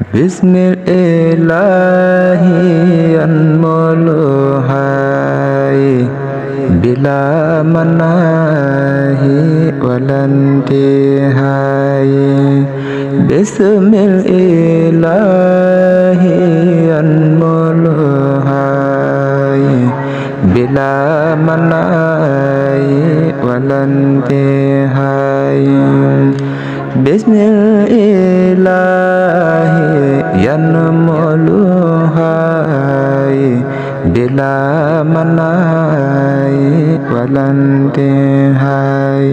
بسم الإله ينمو هاي بلا مناهي ولا انتهاء بسم الإله ينمو هاي بلا مناهي ولا انتهاء بسم الإله ينمو هاي بلا مناي ولا انتهاء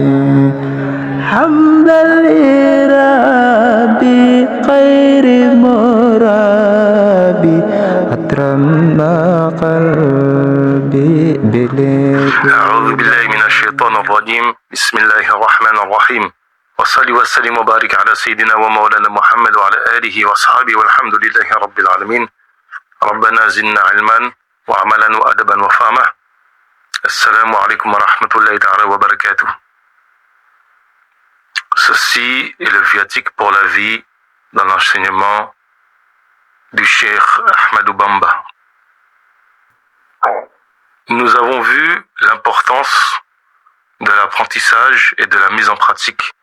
حمدا لربي خير مرابي أترم قلبي أعوذ بالله من الشيطان الرجيم بسم الله الرحمن الرحيم وصلي وسلم وبارك على سيدنا ومولانا محمد وعلى آله وأصحابه والحمد لله رب العالمين ربنا زدنا علما وعملا وأدبا وفهما السلام عليكم ورحمة الله تعالى وبركاته. Ceci est le viatique pour la vie dans l'enseignement du Cheikh Ahmadou Bamba. Nous avons vu l'importance de l'apprentissage et de la mise en pratique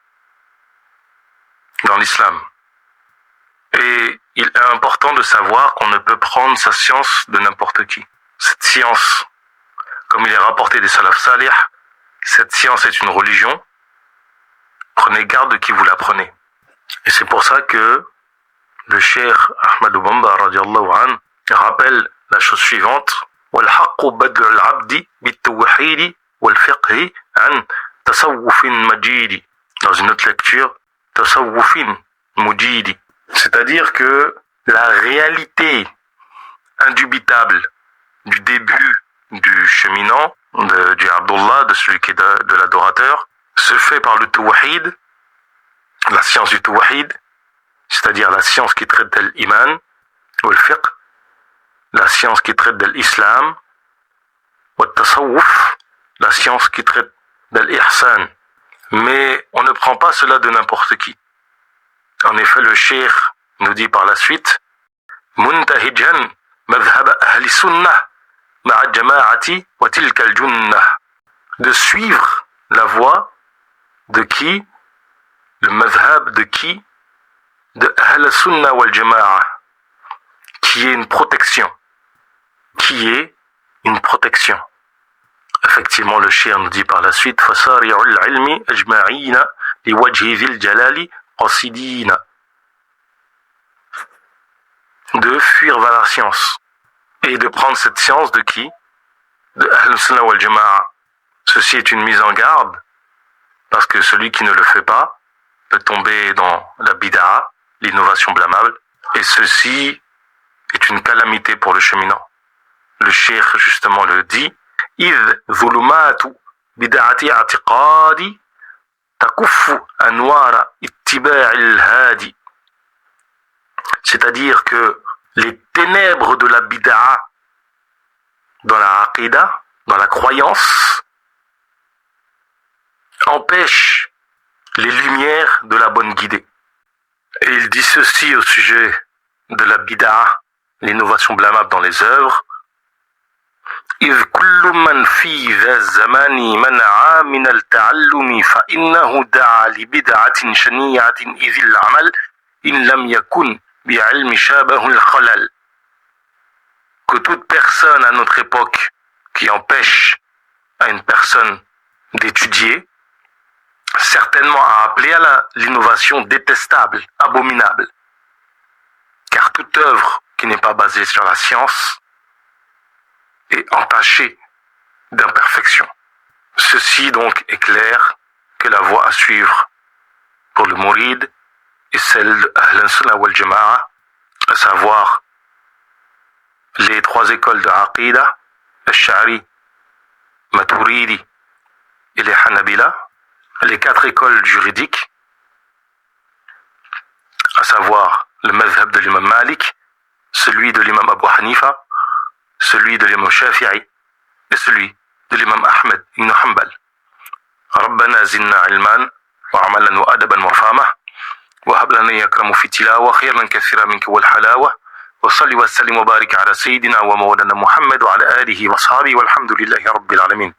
dans l'islam. Et il est important de savoir qu'on ne peut prendre sa science de n'importe qui. Cette science, comme il est rapporté des salaf salih, cette science est une religion. Prenez garde de qui vous l'apprenez. Et c'est pour ça que le cheikh Ahmadou Bamba radiallahu anh rappelle la chose suivante: والحق بدل العبد بالتوحيد والفقه عن تصوف مجيد. Dans une autre lecture, تصوف مجيد. C'est-à-dire que la réalité indubitable du début du cheminant, du Abdullah, de celui qui est de l'adorateur, se fait par le tawhid, la science du tawhid, c'est-à-dire la science qui traite de l'iman, ou le fiqh, la science qui traite de l'islam, ou le tasawwuf, la science qui traite de l'ihsan. Mais on ne prend pas cela de n'importe qui. En effet, le cheikh nous dit par la suite: muntahijan madhhab ahli sunnah ma'a jama'ati wa tilka al-junnah. De suivre la voie de qui? Le madhhab de qui? De ahl sunnah wal jama'a, qui est une protection. Qui est une protection. Effectivement, le cheikh nous dit par la suite: fasari'ul ilmi ajma'ina li wajhi dhil jalali qasidina. De fuir vers la science. Et de prendre cette science de qui? De Ahl Sunnah wal Jama'a. Ceci est une mise en garde, parce que celui qui ne le fait pas peut tomber dans la bid'a, l'innovation blâmable, et ceci est une calamité pour le cheminant. Le cheikh justement le dit: إذ ظلمات بدعة اعتقادي تكف أنوار اتباع الهادي. C'est-à-dire que les ténèbres de la bid'a dans la aqidah, dans la croyance, empêchent les lumières de la bonne guidée. Et il dit ceci au sujet de la bid'a, l'innovation blâmable dans les œuvres: إذ كل من في ذا الزمان منع من التعلم فإنه دعا لبدعة شنيعة إذ العمل إن لم يكن بعلم شابه الخلل. Que toute personne à notre époque qui empêche à une personne d'étudier, certainement a appelé à l'innovation détestable, abominable. Car toute œuvre qui n'est pas basée sur la science est entachée d'imperfection. Ceci donc est clair que la voie à suivre pour le mourid est celle de Ahl Sunnah wal Jama'a, à savoir les trois écoles de Aqidah, Al-Sha'ri, Maturidi et les Hanabila, les quatre écoles juridiques, à savoir le madhhab de l'imam Malik, celui de l'imam Abu Hanifa, celui de l'imam Shafi'i et celui de l'imam Ahmed ibn Hanbal. ربنا زدنا علما وعملا وأدبا وفهما وهب لنا يا أكرم في تلاوة خيرا كثيرا منك والحلاوة وصل وسلم وبارك على سيدنا ومولانا محمد وعلى آله وصحبه والحمد لله رب العالمين.